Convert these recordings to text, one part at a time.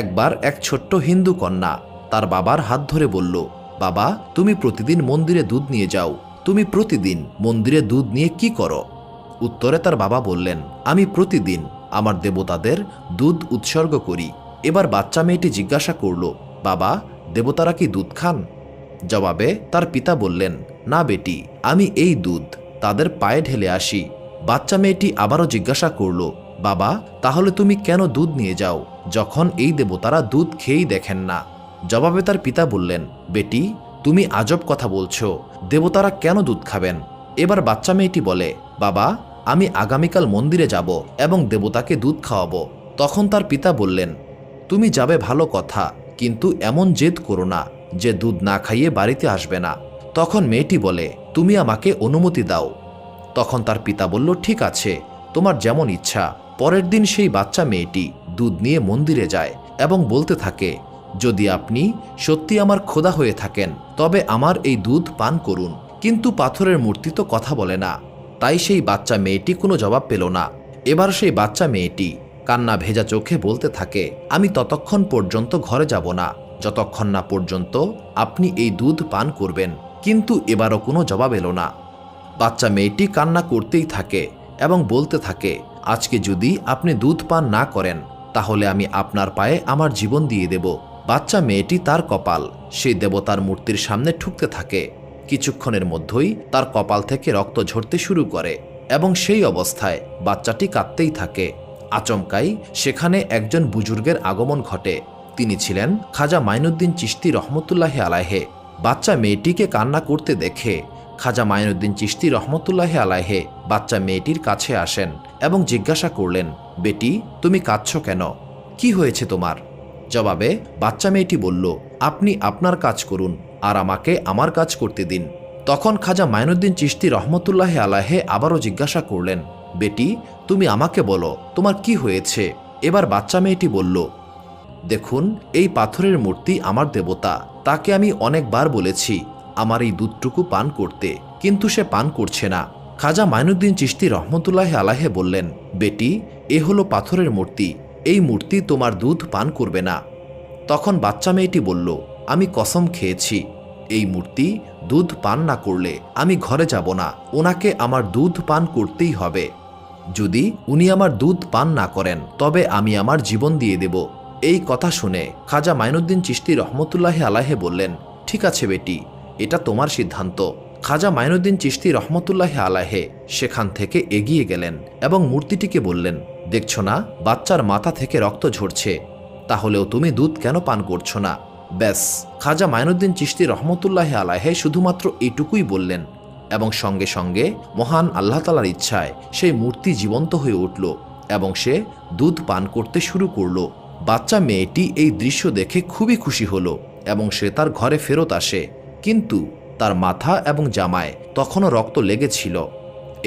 একবার এক ছোট্ট হিন্দু কন্যা তার বাবার হাত ধরে বলল, বাবা, তুমি প্রতিদিন মন্দিরে দুধ নিয়ে যাও। তুমি প্রতিদিন মন্দিরে দুধ নিয়ে কি করো? উত্তরে তার বাবা বললেন, আমি প্রতিদিন আমার দেবতাদের দুধ উৎসর্গ করি। এবার বাচ্চা মেয়েটি জিজ্ঞাসা করল, বাবা, দেবতারা কি দুধ খান? জবাবে তার পিতা বললেন, না বেটি, আমি এই দুধ তাদের পায়ে ঢেলে আসি। বাচ্চা মেয়েটি আবারও জিজ্ঞাসা করল, বাবা, তাহলে তুমি কেন দুধ নিয়ে যাও যখন এই দেবতারা দুধ খেয়েই দেখেন না? জবাবে তার পিতা বললেন, বেটি, তুমি আজব কথা বলছো, দেবতারা কেন দুধ খাবেন? এবার বাচ্চা মেয়েটি বলে, বাবা, আমি আগামীকাল মন্দিরে যাব এবং দেবতাকে দুধ খাওয়াবো। তখন তার পিতা বললেন, তুমি যাবে ভালো কথা, কিন্তু এমন জেদ করো না যে দুধ না খাইয়ে বাড়িতে আসবে না। তখন মেয়েটি বলে, তুমি আমাকে অনুমতি দাও। তখন তার পিতা বলল, ঠিক আছে, তোমার যেমন ইচ্ছা। পরের দিন সেই বাচ্চা মেয়েটি দুধ নিয়ে মন্দিরে যায় এবং বলতে থাকে, যদি আপনি সত্যি আমার খোদা হয়ে থাকেন তবে আমার এই দুধ পান করুন। কিন্তু পাথরের মূর্তি তো কথা বলে না, তাই সেই বাচ্চা মেয়েটি কোনো জবাব পেল না। এবার সেই বাচ্চা মেয়েটি কান্না ভেজা চোখে বলতে থাকে, আমি ততক্ষণ পর্যন্ত ঘরে যাব না যতক্ষণ না পর্যন্ত আপনি এই দুধ পান করবেন। কিন্তু এবারও কোনো জবাব এলো না। বাচ্চা মেয়েটি কান্না করতেই থাকে এবং বলতে থাকে, আজকে যদি আপনি দুধ পান না করেন তাহলে আমি আপনার পায়ে আমার জীবন দিয়ে দেব। বাচ্চা মেয়েটি তার কপাল সেই দেবতার মূর্তির সামনে ঠুকতে থাকে। কিছুক্ষণের মধ্যেই তার কপাল থেকে রক্ত ঝরতে শুরু করে এবং সেই অবস্থায় বাচ্চাটি কাঁদতেই থাকে। আচমকাই সেখানে একজন বুজুর্গের আগমন ঘটে। তিনি ছিলেন খাজা মাইনুদ্দিন চিশতি রহমতুল্লাহি আলাইহে। বাচ্চা মেয়েটিকে কান্না করতে দেখে খাজা মাইনুদ্দিন চিশতি রহমতুল্লাহি আলাইহে বাচ্চা মেয়েটির কাছে আসেন এবং জিজ্ঞাসা করলেন, বেটি, তুমি কাঁদছ কেন? কি হয়েছে তোমার? জবাবে বাচ্চা মেয়েটি বলল, আপনি আপনার কাজ করুন আর আমাকে আমার কাজ করতে দিন। তখন খাজা মাইনুদ্দিন চিশতি রহমতুল্লাহি আলাইহে আবারও জিজ্ঞাসা করলেন, বেটি, তুমি আমাকে বলো তোমার কি হয়েছে? এবার বাচ্চা মেয়েটি বলল, দেখুন, এই পাথরের মূর্তি আমার দেবতা। তাকে আমি অনেকবার বলেছি আমার এই দুধটুকু পান করতে, কিন্তু সে পান করছে না। খাজা মাইনুদ্দিন চিশতি রহমতুল্লাহি আলাইহে বললেন, বেটি, এ হলো পাথরের মূর্তি, এই মূর্তি তোমার দুধ পান করবে না। তখন বাচ্চা মেয়েটি বলল, আমি কসম খেয়েছি এই মূর্তি দুধ পান না করলে আমি ঘরে যাব না। ওনাকে আমার দুধ পান করতেই হবে। যদি উনি আমার দুধ পান না করেন তবে আমি আমার জীবন দিয়ে দেব। এই কথা শুনে খাজা মাইনুদ্দিন চিশতি রহমতুল্লাহি আলাইহে বললেন, ঠিক আছে বেটি, এটা তোমার সিদ্ধান্ত। খাজা মাইনুদ্দিন চিশতি রহমতুল্লাহি আলাইহে সেখান থেকে এগিয়ে গেলেন এবং মূর্তিটিকে বললেন, দেখছো না বাচ্চার মাথা থেকে রক্ত ঝরছে, তাহলেও তুমি দুধ কেন পান করছো না? ব্যাস, খাজা মাইনুদ্দিন চিশতি রহমতুল্লাহি আলাইহে শুধুমাত্র এইটুকুই বললেন এবং সঙ্গে সঙ্গে মহান আল্লাহ তাআলার ইচ্ছায় সেই মূর্তি জীবন্ত হয়ে উঠল এবং সে দুধ পান করতে শুরু করল। বাচ্চা মেয়েটি এই দৃশ্য দেখে খুবই খুশি হলো এবং সে তার ঘরে ফেরত আসে, কিন্তু তার মাথা এবং জামায় তখনও রক্ত লেগেছিল।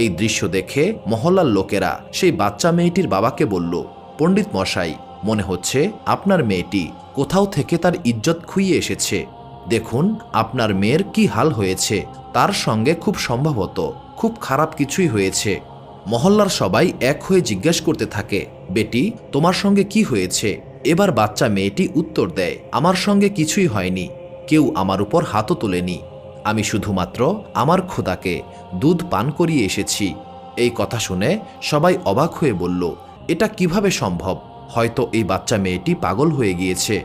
এই দৃশ্য দেখে মহল্লার লোকেরা সেই বাচ্চা মেয়েটির বাবাকে বলল, পণ্ডিত মশাই, মনে হচ্ছে আপনার মেয়েটি কোথাও থেকে তার ইজ্জত খুইয়ে এসেছে। দেখুন আপনার মেয়ের কি হাল হয়েছে, তার সঙ্গে খুব সম্ভবত খুব খারাপ কিছুই হয়েছে। মহল্লার সবাই এক হয়ে জিজ্ঞেস করতে থাকে, বেটি, তোমার সঙ্গে কি হয়েছে? এবার বাচ্চা মেয়েটি উত্তর দেয়, আমার সঙ্গে কিছুই হয়নি, কেউ আমার উপর হাতও তোলেনি, আমি শুধুমাত্র আমার খোদাকে দুধ পান করিয়ে এসেছি। এই কথা শুনে সবাই অবাক হয়ে বলল, এটা কিভাবে সম্ভব? হয়তো এই বাচ্চা মেয়েটি পাগল হয়ে গিয়েছে।